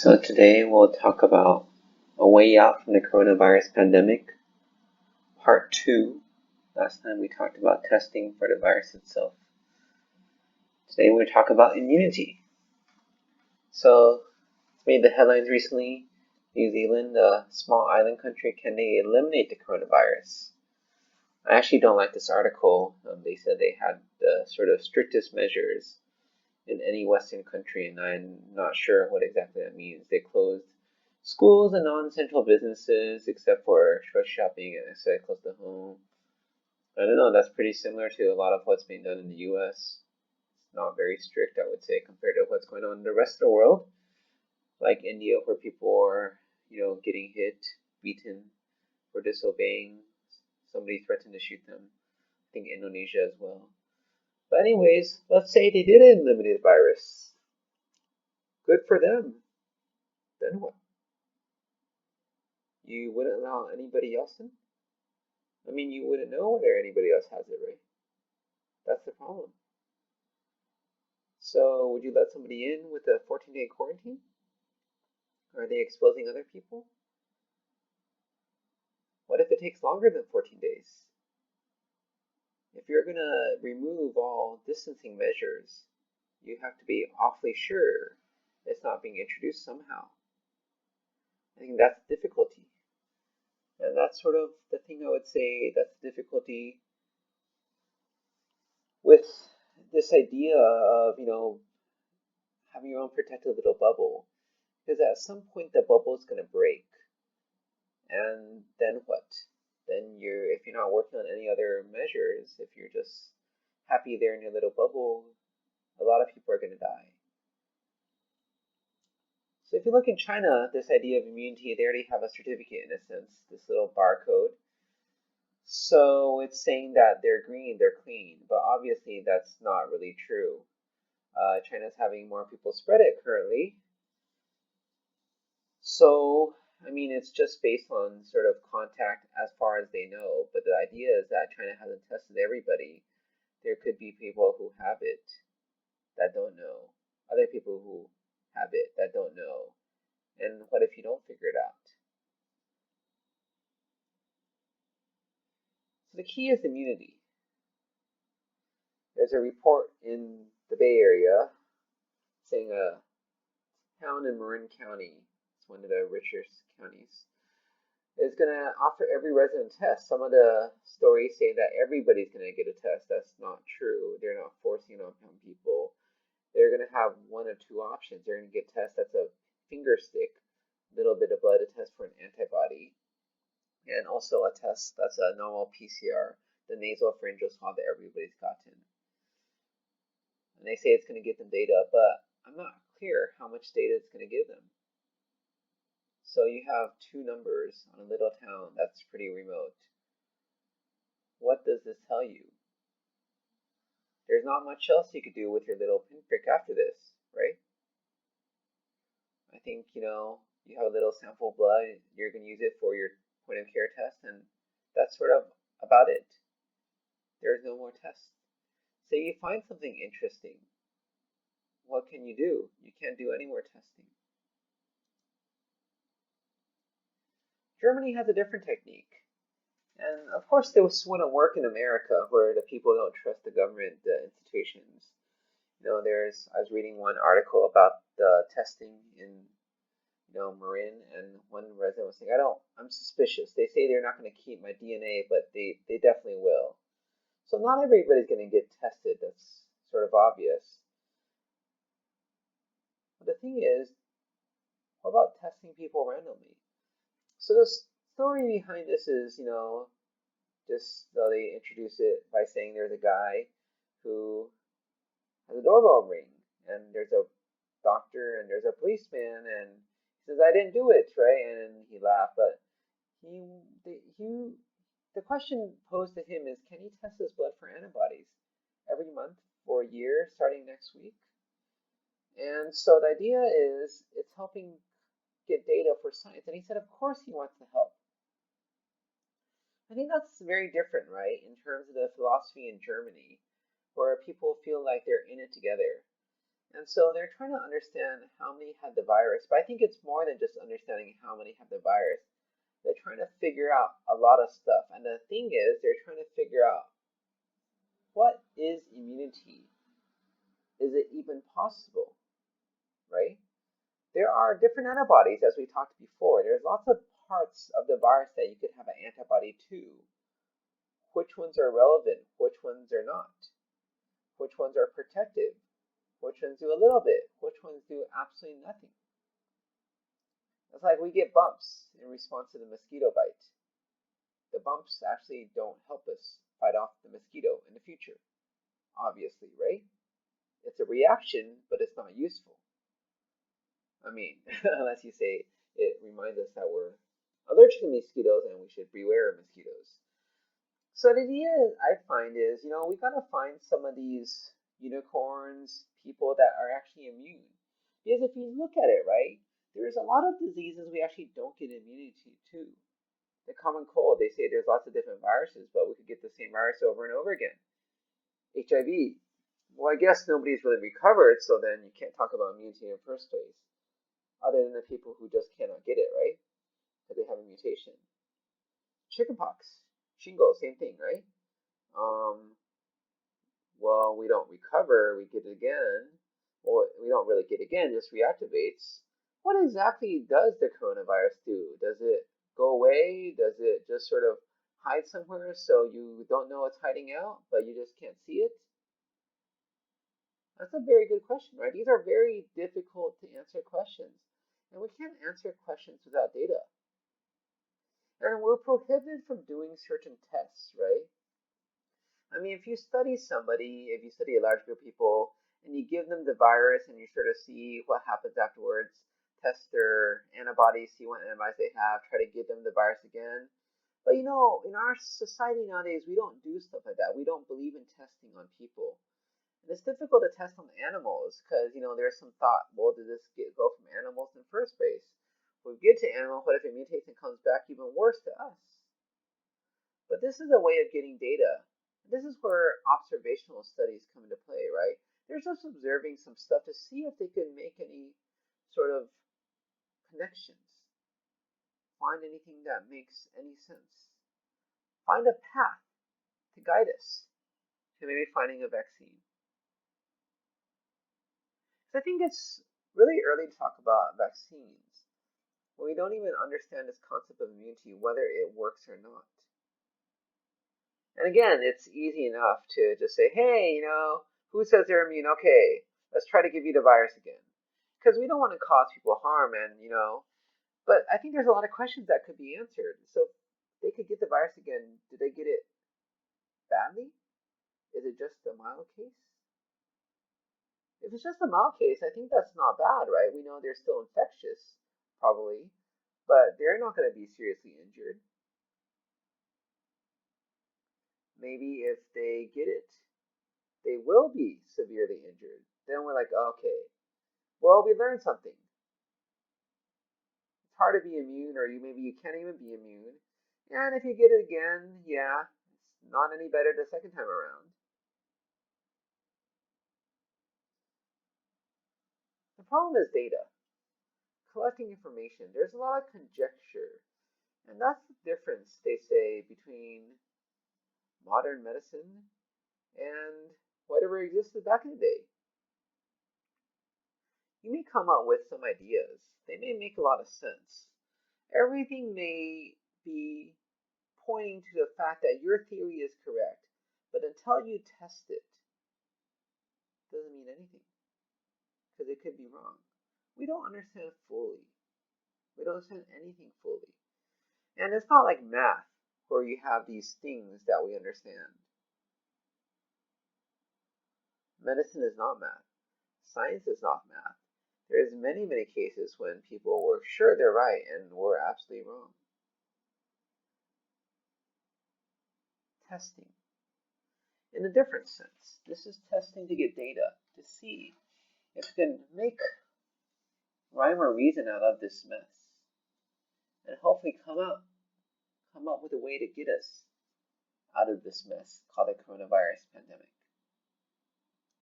So today we'll talk about a way out from the coronavirus pandemic, part 2. Last time we talked about testing for the virus itself. Today we'll talk about immunity. So it's made the headlines recently. New Zealand, a small island country, can they eliminate the coronavirus? I actually don't like this article. They said they had the sort of strictest measures in any Western country, and I'm not sure what exactly that means. They closed schools and non-essential businesses except for short shopping and exercise close to home. I don't know, that's pretty similar to a lot of what's being done in the US. It's not very strict, I would say, compared to what's going on in the rest of the world, like India, where people are, getting hit, beaten for disobeying. Somebody threatened to shoot them. I think Indonesia as well. But anyways, let's say they did eliminate the virus. Good for them. Then what? You wouldn't allow anybody else in? I mean, you wouldn't know whether anybody else has it, right? That's the problem. So would you let somebody in with a 14-day quarantine? Are they exposing other people? What if it takes longer than 14 days? If you're going to remove all distancing measures, you have to be awfully sure it's not being introduced somehow. I think that's the difficulty. And that's sort of the thing I would say that's the difficulty with this idea of, having your own protected little bubble. Because at some point the bubble is going to break. And then what? Then if you're not working on any other measures, if you're just happy there in your little bubble, a lot of people are going to die. So if you look in China, this idea of immunity, they already have a certificate in a sense, this little barcode. So it's saying that they're green, they're clean, but obviously that's not really true. China's having more people spread it currently. So, it's just based on sort of contact as far as they know, but the idea is that China hasn't tested everybody. There could be people who have it that don't know, other people who have it that don't know. And what if you don't figure it out? So the key is immunity. There's a report in the Bay Area saying a town in Marin County, it's one of the richest counties, is going to offer every resident a test. Some of the stories say that everybody's going to get a test. That's not true. They're not forcing it on people. They're going to have one of two options. They're going to get a test that's a finger stick, a little bit of blood, a test for an antibody, and also a test that's a normal PCR, the nasopharyngeal swab that everybody's gotten. And they say it's going to give them data, but I'm not clear how much data it's going to give them. So you have two numbers on a little town that's pretty remote. What does this tell you? There's not much else you could do with your little pinprick after this, right? I think, you have a little sample of blood, you're going to use it for your point of care test, and that's sort of about it. There's no more tests. Say you find something interesting. What can you do? You can't do any more testing. Germany has a different technique. And of course, this wouldn't work in America, where the people don't trust the government, the institutions. I was reading one article about the testing in, Marin, and one resident was saying, I'm suspicious. They say they're not going to keep my DNA, but they definitely will. So not everybody's going to get tested. That's sort of obvious. But the thing is, what about testing people randomly? So the story behind this is, just they introduce it by saying there's a guy who has a doorbell ring, and there's a doctor and there's a policeman, and he says, I didn't do it, right? And he laughed, but the question posed to him is, can he test his blood for antibodies every month for a year starting next week? And so the idea is it's helping get data for science. And he said, of course he wants to help. I think that's very different, right, in terms of the philosophy in Germany, where people feel like they're in it together. And so they're trying to understand how many have the virus, but I think it's more than just understanding how many have the virus. They're trying to figure out a lot of stuff. And the thing is, they're trying to figure out, what is immunity? Is it even possible, right? There are different antibodies, as we talked before. There's lots of parts of the virus that you could have an antibody to. Which ones are relevant? Which ones are not? Which ones are protective? Which ones do a little bit? Which ones do absolutely nothing? It's like we get bumps in response to the mosquito bite. The bumps actually don't help us fight off the mosquito in the future, obviously, right? It's a reaction, but it's not useful. I mean, unless you say it reminds us that we're allergic to mosquitoes and we should beware of mosquitoes. So the idea I find is, we gotta find some of these unicorns, people that are actually immune. Because if you look at it, right, there's a lot of diseases we actually don't get immunity to. The common cold, they say there's lots of different viruses, but we could get the same virus over and over again. HIV, well, I guess nobody's really recovered, so then you can't talk about immunity in the first place, other than the people who just cannot get it, right? Because they have a mutation. Chickenpox, shingles, same thing, right? Well, we don't recover, we get it again. Well, we don't really get it again, it just reactivates. What exactly does the coronavirus do? Does it go away? Does it just sort of hide somewhere so you don't know it's hiding out, but you just can't see it? That's a very good question, right? These are very difficult to answer questions. And we can't answer questions without data. And we're prohibited from doing certain tests, right? I mean, if you study somebody, if you study a large group of people, and you give them the virus and you sort of see what happens afterwards, test their antibodies, see what antibodies they have, try to give them the virus again. But in our society nowadays, we don't do stuff like that. We don't believe in testing on people. And it's difficult to test on animals because, there's some thought, well, did this go from animals in the first place? When we get to animals, what if it mutates and comes back even worse to us? But this is a way of getting data. This is where observational studies come into play, right? They're just observing some stuff to see if they can make any sort of connections. Find anything that makes any sense. Find a path to guide us to maybe finding a vaccine. So I think it's really early to talk about vaccines when we don't even understand this concept of immunity, whether it works or not. And again, it's easy enough to just say, hey, who says they're immune? Okay, let's try to give you the virus again. Because we don't want to cause people harm but I think there's a lot of questions that could be answered. So they could get the virus again. Did they get it badly? Is it just a mild case? If it's just a mild case, I think that's not bad, right? We know they're still infectious, probably, but they're not going to be seriously injured. Maybe if they get it, they will be severely injured. Then we're like, okay, well, we learned something. It's hard to be immune, or maybe you can't even be immune. And if you get it again, yeah, it's not any better the second time around. The problem is data. Collecting information. There's a lot of conjecture. And that's the difference, they say, between modern medicine and whatever existed back in the day. You may come up with some ideas. They may make a lot of sense. Everything may be pointing to the fact that your theory is correct, but until you test it, doesn't mean anything, because it could be wrong. We don't understand fully. We don't understand anything fully. And it's not like math, where you have these things that we understand. Medicine is not math. Science is not math. There's many, many cases when people were sure they're right and were absolutely wrong. Testing. In a different sense, this is testing to get data, to see if we can make rhyme or reason out of this mess, and hopefully come up with a way to get us out of this mess called the coronavirus pandemic.